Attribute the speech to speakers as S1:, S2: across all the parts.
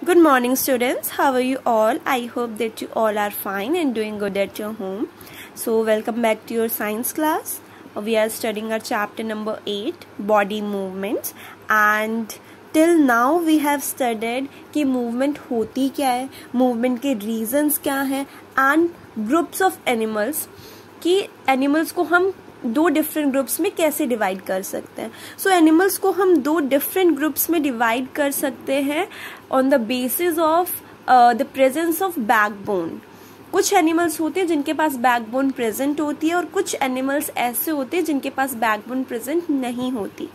S1: Good morning, students. How are you all? I hope that you all are fine and doing good at your home. So, welcome back to your science class. We are studying our chapter number 8, body movements, and till now we have studied कि movement होती क्या है, movement के reasons क्या हैं, and groups of animals कि animals को हम दो डिफरेंट ग्रुप्स में कैसे डिवाइड कर सकते हैं. सो एनिमल्स को हम दो डिफरेंट ग्रुप्स में डिवाइड कर सकते हैं on the basis of the presence of backbone. कुछ एनिमल्स होते हैं जिनके पास बैकबोन प्रेजेंट होती है और कुछ एनिमल्स ऐसे होते हैं जिनके पास बैकबोन प्रेजेंट नहीं होती.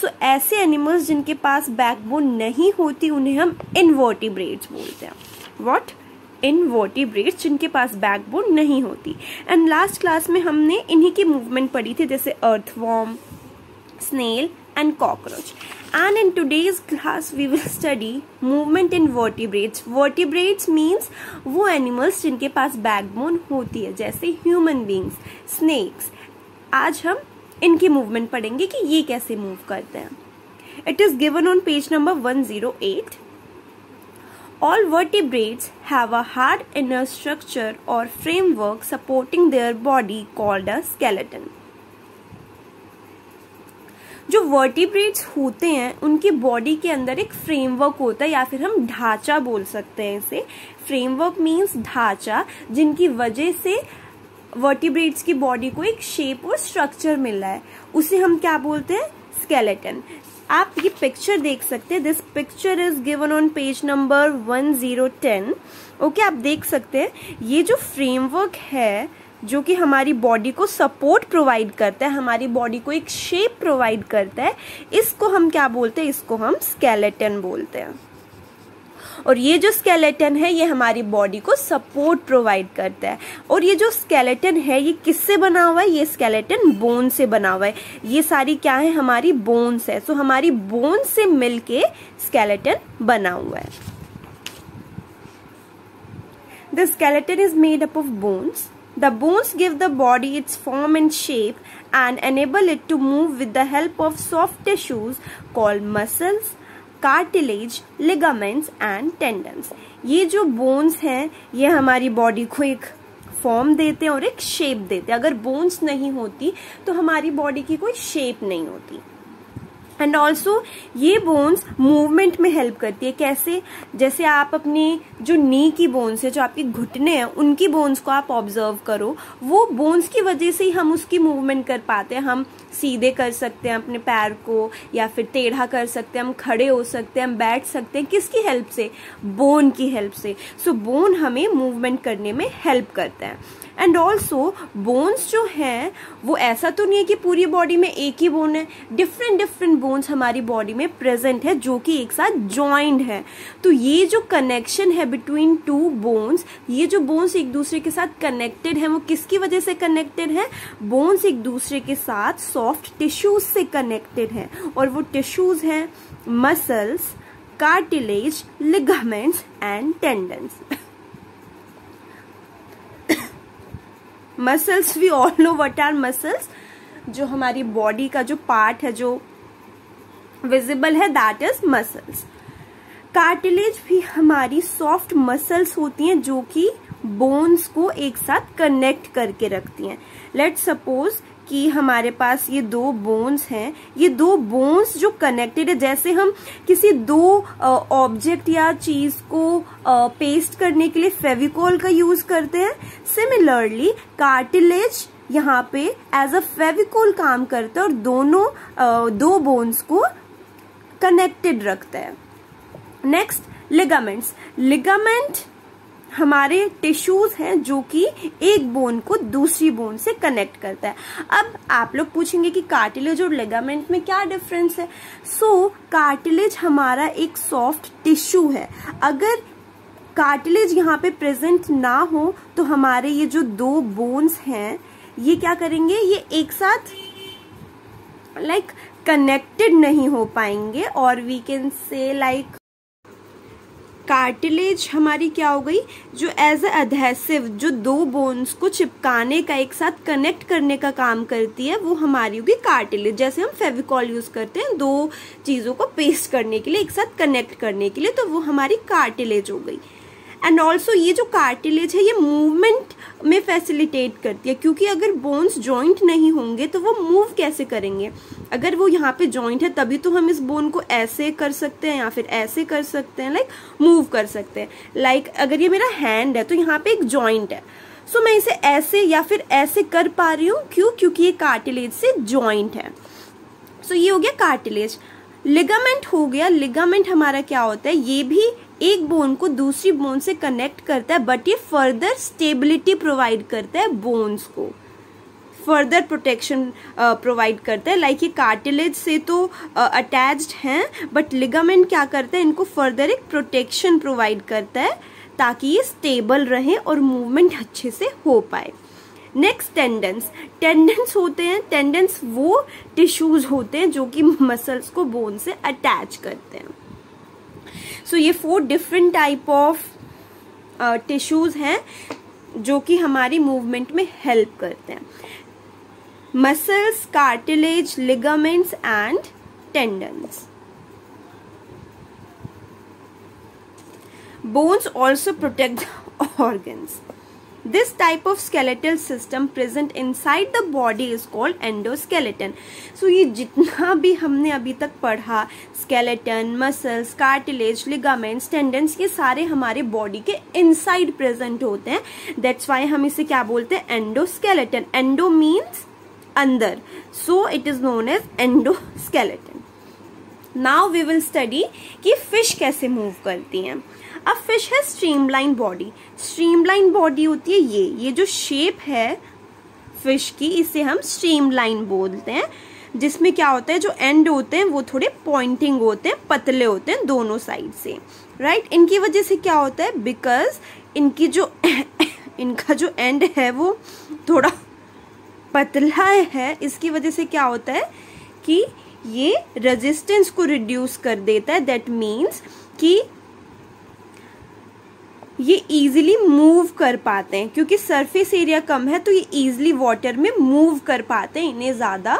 S1: सो ऐसे एनिमल्स जिनके पास बैकबोन नहीं होती उन्हें हम इनवर्टिब्रेट्स बोलते हैं. व्हाट? इनवर्टिब्रेट्स, जिनके पास बैकबोन नहीं होती. एंड लास्ट क्लास में हमने इन्हीं की मूवमेंट पढ़ी थी, जैसे earthworm, snail and cockroach. And in today's class we will study movement in vertebrates. Vertebrates means वो एनिमल्स जिनके पास बैकबोन होती है, जैसे ह्यूमन बींग्स, स्नेक्स. आज हम इनकी मूवमेंट पढ़ेंगे कि ये कैसे मूव करते हैं. It is given on page number 108. All vertebrates have a hard inner structure or framework supporting their body called a skeleton. जो वर्टिब्रेट्स होते हैं उनकी बॉडी के अंदर एक फ्रेमवर्क होता है, या फिर हम ढांचा बोल सकते हैं इसे. फ्रेमवर्क मीन्स ढांचा, जिनकी वजह से वर्टिब्रेट्स की बॉडी को एक शेप और स्ट्रक्चर मिल रहा है. उसे हम क्या बोलते हैं? स्केलेटन. आप ये पिक्चर देख सकते हैं. This picture is given on page number 1010. Okay, आप देख सकते हैं ये जो फ्रेमवर्क है जो कि हमारी बॉडी को सपोर्ट प्रोवाइड करता है, हमारी बॉडी को एक शेप प्रोवाइड करता है, इसको हम क्या बोलते हैं? इसको हम स्केलेटन बोलते हैं. और ये जो स्केलेटन है ये हमारी बॉडी को सपोर्ट प्रोवाइड करता है. और ये जो स्केलेटन है ये किससे बना हुआ है? ये स्केलेटन बोन से बना हुआ है. ये सारी क्या है? हमारी बोन्स है. सो हमारी बोन से मिलके स्केलेटन बना हुआ है. The skeleton is made up of bones. The bones give the body its form and shape and enable it to move with the help of soft tissues called muscles, cartilage, ligaments and tendons. ये जो bones हैं ये हमारी body को एक form देते हैं और एक शेप देते हैं. अगर बोन्स नहीं होती तो हमारी बॉडी की कोई शेप नहीं होती. एंड ऑल्सो ये बोन्स मूवमेंट में हेल्प करती है. कैसे? जैसे आप अपनी जो नी की बोन्स है, जो आपके घुटने हैं, उनकी बोन्स को आप ऑब्जर्व करो. वो बोन्स की वजह से ही हम उसकी मूवमेंट कर पाते हैं. हम सीधे कर सकते हैं अपने पैर को, या फिर टेढ़ा कर सकते हैं, हम खड़े हो सकते हैं, हम बैठ सकते हैं. किसकी हेल्प से? बोन की हेल्प से. सो बोन हमें मूवमेंट करने में हेल्प करता है. एंड ऑल्सो बोन्स जो हैं वो ऐसा तो नहीं है कि पूरी बॉडी में एक ही बोन है. डिफरेंट डिफरेंट बोन्स हमारी बॉडी में प्रेजेंट है जो कि एक साथ ज्वाइंट है. तो ये जो कनेक्शन है बिटवीन टू बोन्स, ये जो बोन्स एक दूसरे के साथ कनेक्टेड है, वो किसकी वजह से कनेक्टेड है? बोन्स एक दूसरे के साथ सॉफ्ट टिश्यूज से कनेक्टेड है. और वो टिश्यूज हैं muscles, cartilage, ligaments and tendons. Muscles, we all know what are muscles. जो हमारी बॉडी का जो पार्ट है जो विजिबल है, दैट इज मसल्स. कार्टिलेज भी हमारी सॉफ्ट मसल्स होती हैं जो कि बोन्स को एक साथ कनेक्ट करके रखती हैं. लेट्स सपोज कि हमारे पास ये दो बोन्स हैं. ये दो बोन्स जो कनेक्टेड है, जैसे हम किसी दो ऑब्जेक्ट या चीज को पेस्ट करने के लिए फेविकॉल का यूज करते हैं, सिमिलरली कार्टिलेज यहाँ पे एज अ फेविकॉल काम करता है और दोनों दो बोन्स को कनेक्टेड रखता है. Next, ligaments. लिगामेंट हमारे टिश्यूज हैं जो कि एक बोन को दूसरी बोन से कनेक्ट करता है. अब आप लोग पूछेंगे कि कार्टिलेज और लिगामेंट में क्या डिफरेंस है. सो कार्टिलेज हमारा एक सॉफ्ट टिश्यू है. अगर कार्टिलेज यहाँ पे प्रेजेंट ना हो तो हमारे ये जो दो बोन्स हैं ये क्या करेंगे? ये एक साथ कनेक्टेड नहीं हो पाएंगे. और वी कैन से कार्टिलेज हमारी क्या हो गई, जो एज अ अधेसिव, जो दो बोन्स को चिपकाने का, एक साथ कनेक्ट करने का काम करती है, वो हमारी होगी कार्टिलेज। जैसे हम फेविकॉल यूज करते हैं दो चीजों को पेस्ट करने के लिए, एक साथ कनेक्ट करने के लिए, तो वो हमारी कार्टिलेज हो गई। एंड ऑल्सो ये जो कार्टिलेज है ये मूवमेंट में फैसिलिटेट करती है, क्योंकि अगर बोन्स जॉइंट नहीं होंगे तो वो मूव कैसे करेंगे। अगर वो यहाँ पे जॉइंट है तभी तो हम इस बोन को ऐसे कर सकते हैं या फिर ऐसे कर सकते हैं, लाइक मूव कर सकते हैं। लाइक अगर ये मेरा हैंड है तो यहाँ पे एक जॉइंट है, सो मैं इसे ऐसे या फिर ऐसे कर पा रही हूँ, क्यों, क्योंकि ये कार्टिलेज से जॉइंट है। सो ये हो गया कार्टिलेज। लिगामेंट हो गया। लिगामेंट हमारा क्या होता है, ये भी एक बोन को दूसरी बोन से कनेक्ट करता है, बट ये फर्दर स्टेबिलिटी प्रोवाइड करता है, बोन्स को फर्दर प्रोटेक्शन प्रोवाइड करता है। लाइक ये कार्टिलेज से तो अटैच्ड हैं, बट लिगामेंट क्या करता है, इनको फर्दर एक प्रोटेक्शन प्रोवाइड करता है ताकि ये स्टेबल रहे और मूवमेंट अच्छे से हो पाए। Next tendons. टेंडन्स होते हैं, टेंडन्स वो टिश्यूज होते हैं जो कि मसल्स को बोन से अटैच करते हैं। सो ये 4 डिफरेंट टाइप ऑफ टिश्यूज हैं जो कि हमारी मूवमेंट में हेल्प करते हैं। Muscles, cartilage, ligaments and tendons. Bones also protect the organs. This type of skeletal system present inside the body is called endoskeleton. So ये जितना भी हमने अभी तक पढ़ा, skeleton, muscles, cartilage, ligaments, tendons, ये सारे हमारे बॉडी के inside present होते हैं. That's why हम इसे क्या बोलते हैं, endoskeleton. Endo means अंदर, so it is known as endoskeleton. Now we will study कि फिश कैसे मूव करती हैं. अब फिश है स्ट्रीमलाइन बॉडी. स्ट्रीमलाइन बॉडी होती है ये जो शेप है फिश की, इसे हम स्ट्रीमलाइन बोलते हैं, जिसमें क्या होता है, जो एंड होते हैं वो थोड़े पॉइंटिंग होते हैं, पतले होते हैं दोनों साइड से, राइट. इनकी वजह से क्या होता है, बिकॉज इनकी जो इनका जो एंड है वो थोड़ा पतला है, इसकी वजह से क्या होता है कि ये रेजिस्टेंस को रिड्यूस कर देता है. दैट मीन्स कि ये इजीली मूव कर पाते हैं, क्योंकि सरफेस एरिया कम है तो ये इजीली वाटर में मूव कर पाते हैं, इन्हें ज़्यादा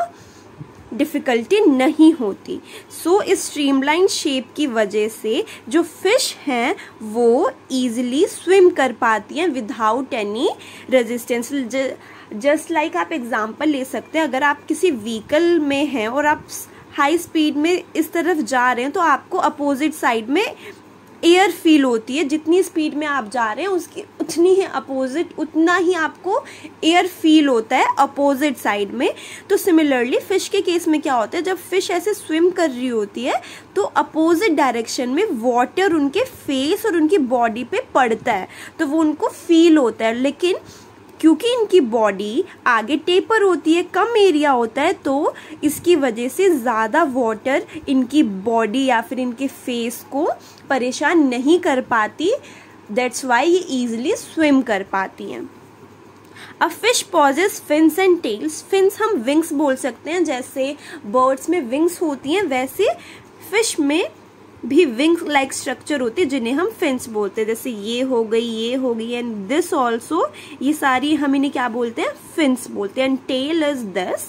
S1: डिफिकल्टी नहीं होती. सो इस स्ट्रीमलाइन शेप की वजह से जो फिश हैं वो इजीली स्विम कर पाती हैं without any resistance. Just like आप एग्जांपल ले सकते हैं, अगर आप किसी व्हीकल में हैं और आप हाई स्पीड में इस तरफ जा रहे हैं तो आपको अपोजिट साइड में एयर फील होती है. जितनी स्पीड में आप जा रहे हैं उसकी उतनी ही अपोजिट, उतना ही आपको एयर फील होता है अपोजिट साइड में. तो सिमिलरली फिश के केस में क्या होता है, जब फिश ऐसे स्विम कर रही होती है तो अपोजिट डायरेक्शन में वाटर उनके फेस और उनकी बॉडी पे पड़ता है, तो वो उनको फील होता है. लेकिन क्योंकि इनकी बॉडी आगे टेपर होती है, कम एरिया होता है, तो इसकी वजह से ज़्यादा वाटर इनकी बॉडी या फिर इनके फेस को परेशान नहीं कर पाती. दैट्स वाई ये इजीली स्विम कर पाती हैं. A fish possesses fins and tails. Fins हम विंग्स बोल सकते हैं, जैसे बर्ड्स में विंग्स होती हैं वैसे फिश में भी विंग्स लाइक स्ट्रक्चर होती है जिन्हें हम फिन्स बोलते हैं. जैसे ये हो गई एंड दिस ऑल्सो, ये सारी हम इन्हें क्या बोलते हैं, फिन्स बोलते हैं. And tail is this.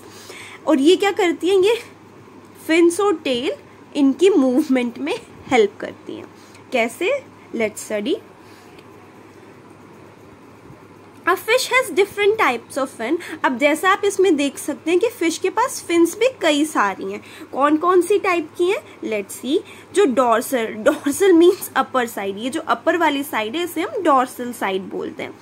S1: और ये क्या करती हैं, ये फिन्स और टेल इनकी मूवमेंट में हेल्प करती हैं. कैसे, let's study. A fish has different types of fin. अब जैसा आप इसमें देख सकते हैं कि फिश के पास फिन्स भी कई सारी हैं. कौन कौन सी टाइप की हैं, लेट्स सी. जो डॉर्सल मीन्स अपर साइड, ये जो अपर वाली साइड है इसे हम डॉर्सल साइड बोलते हैं.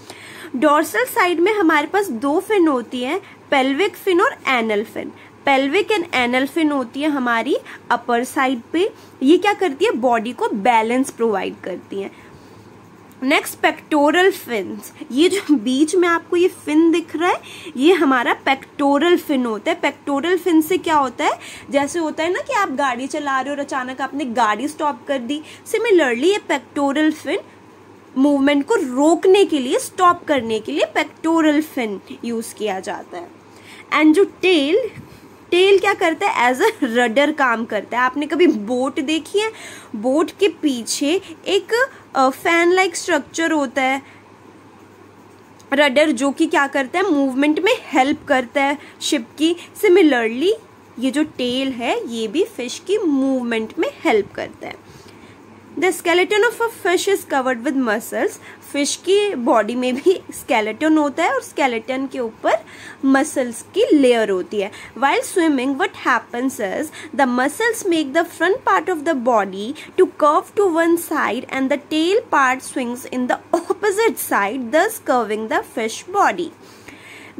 S1: डॉर्सल साइड में हमारे पास 2 फिन होती हैं, पेल्विक फिन और anal fin. Pelvic and anal fin होती है हमारी अपर साइड पे. ये क्या करती है, बॉडी को बैलेंस प्रोवाइड करती है. Next pectoral fins. ये जो बीच में आपको ये फिन दिख रहा है ये हमारा पेक्टोरल फिन होता है. पेक्टोरल फिन से क्या होता है, जैसे होता है ना कि आप गाड़ी चला रहे हो और अचानक आपने गाड़ी स्टॉप कर दी, सिमिलरली ये पेक्टोरल फिन मूवमेंट को रोकने के लिए, स्टॉप करने के लिए पेक्टोरल फिन यूज किया जाता है. एंड जो टेल, टेल क्या करता है, एज अ रडर काम करता है। आपने कभी बोट देखी है, बोट के पीछे एक फैन लाइक स्ट्रक्चर होता है, रडर, जो कि क्या करता है, मूवमेंट में हेल्प करता है शिप की। सिमिलरली ये जो टेल है ये भी फिश की मूवमेंट में हेल्प करता है। The skeleton of a fish is covered with muscles. Fish की बॉडी में भी स्केलेटन होता है और स्केलेटन के ऊपर मसल्स की लेयर होती है। While swimming what happens is the muscles make the front part of the body to curve to one side and the tail part swings in the opposite side, thus curving the fish body.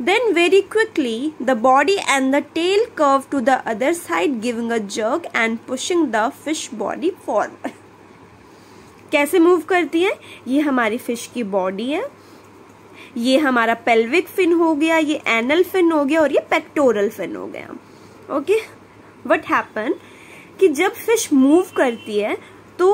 S1: Then very quickly the body and the tail curve to the other side, giving a jerk and pushing the fish body forward. कैसे move करती है, ये हमारी fish की body है, ये हमारा pelvic fin हो गया, ये एनल फिन हो गया और ये पेक्टोरल फिन हो गया। ओके, व्हाट हैपन कि जब फिश मूव करती है तो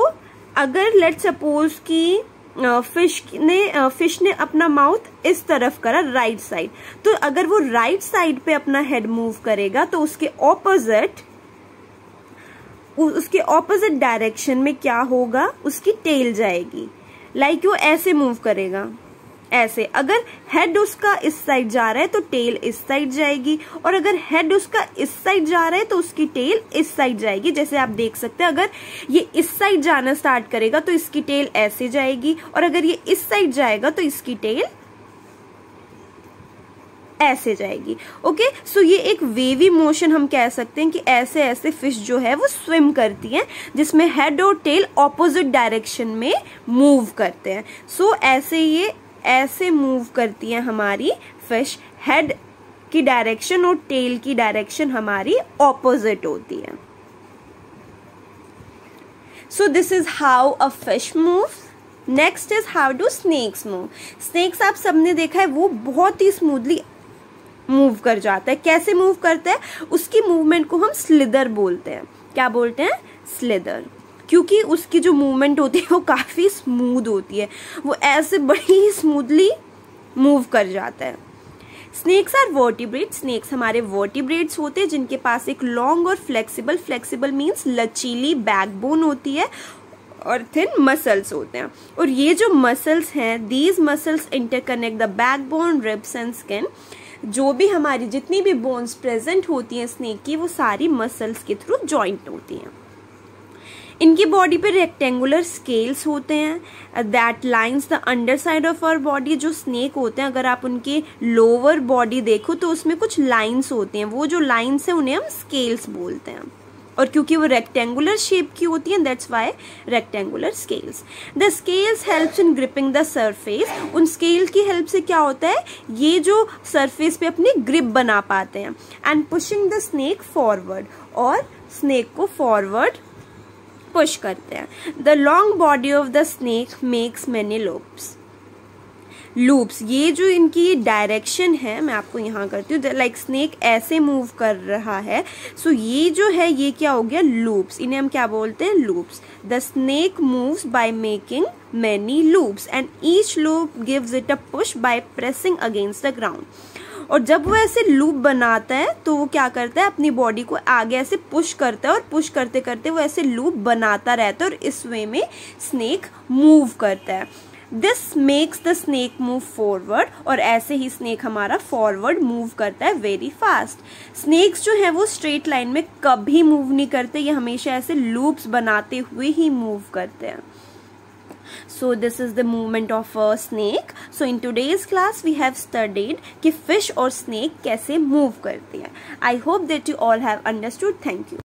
S1: अगर लेट सपोज कि फिश ने अपना माउथ इस तरफ करा राइट साइड, तो अगर वो राइट साइड पे अपना हेड मूव करेगा तो उसके ऑपोजिट डायरेक्शन में क्या होगा, उसकी टेल जाएगी। लाइक वो ऐसे मूव करेगा, ऐसे। अगर हेड उसका इस साइड जा रहा है तो टेल इस साइड जाएगी, और अगर हेड उसका इस साइड जा रहा है तो उसकी टेल इस साइड जाएगी। जैसे आप देख सकते हैं, अगर ये इस साइड जाना स्टार्ट करेगा तो इसकी टेल ऐसे जाएगी, और अगर ये इस साइड जाएगा तो इसकी टेल ऐसे जाएगी। ओके, सो ये एक वेवी मोशन हम कह सकते हैं कि ऐसे ऐसे फिश जो है वो स्विम करती हैं, जिसमें हेड और टेल ऑपोजिट डायरेक्शन में मूव करते हैं। सो ऐसे ये ऐसे मूव करती है हमारी फिश, हेड की डायरेक्शन और टेल की डायरेक्शन हमारी ऑपोजिट होती है। So this is how a fish moves. Next is how do snakes move. Snakes आप सबने देखा है, वो बहुत ही स्मूथली मूव कर जाता है। कैसे मूव करता है, उसकी मूवमेंट को हम स्लिदर बोलते हैं। क्या बोलते हैं, स्लिदर, क्योंकि उसकी जो मूवमेंट होती है वो काफी स्मूथ होती है, वो ऐसे बड़ी स्मूथली मूव कर जाता है। Snakes are vertebrates. स्नेक्स हमारे वर्टिब्रेट्स होते हैं जिनके पास एक लॉन्ग और फ्लेक्सिबल मीन्स लचीली बैकबोन होती है और थिन मसल्स होते हैं। और ये जो मसल्स हैं, these muscles interconnect the backbone, ribs and skin. जो भी हमारी जितनी भी बोन्स प्रेजेंट होती हैं स्नेक की, वो सारी मसल्स के थ्रू जॉइंट होती हैं। इनकी बॉडी पे रेक्टेंगुलर स्केल्स होते हैं that lines the under side of our body. जो स्नेक होते हैं, अगर आप उनके लोअर बॉडी देखो तो उसमें कुछ लाइंस होती हैं, वो जो लाइंस हैं उन्हें हम स्केल्स बोलते हैं, और क्योंकि वो रेक्टेंगुलर शेप की होती है that's why rectangular scales. The scales helps in gripping the surface. उन स्केल की हेल्प से क्या होता है, ये जो सरफेस पे अपनी ग्रिप बना पाते हैं। And pushing the snake forward, और स्नेक को फॉरवर्ड पुश करते हैं। The long body of the snake makes many loops. ये जो इनकी डायरेक्शन है, मैं आपको यहाँ करती हूँ, लाइक स्नेक ऐसे मूव कर रहा है, सो ये जो है ये क्या हो गया, लूप्स। इन्हें हम क्या बोलते हैं, loops. The snake moves by making many loops and each loop gives it a push by pressing against the ground. और जब वो ऐसे लूप बनाता है तो वो क्या करता है, अपनी बॉडी को आगे ऐसे पुश करता है, और पुश करते करते वो ऐसे लूप बनाता रहता है, और इस वे में स्नेक मूव करता है। This makes the snake move forward, और ऐसे ही स्नेक हमारा फॉरवर्ड मूव करता है वेरी फास्ट। स्नेक्स जो है वो स्ट्रेट लाइन में कभी मूव नहीं करते, ये हमेशा ऐसे लूप्स बनाते हुए ही मूव करते हैं। So this is the movement of a snake. So in today's class we have studied कि fish और snake कैसे move करती है। I hope that you all have understood. Thank you.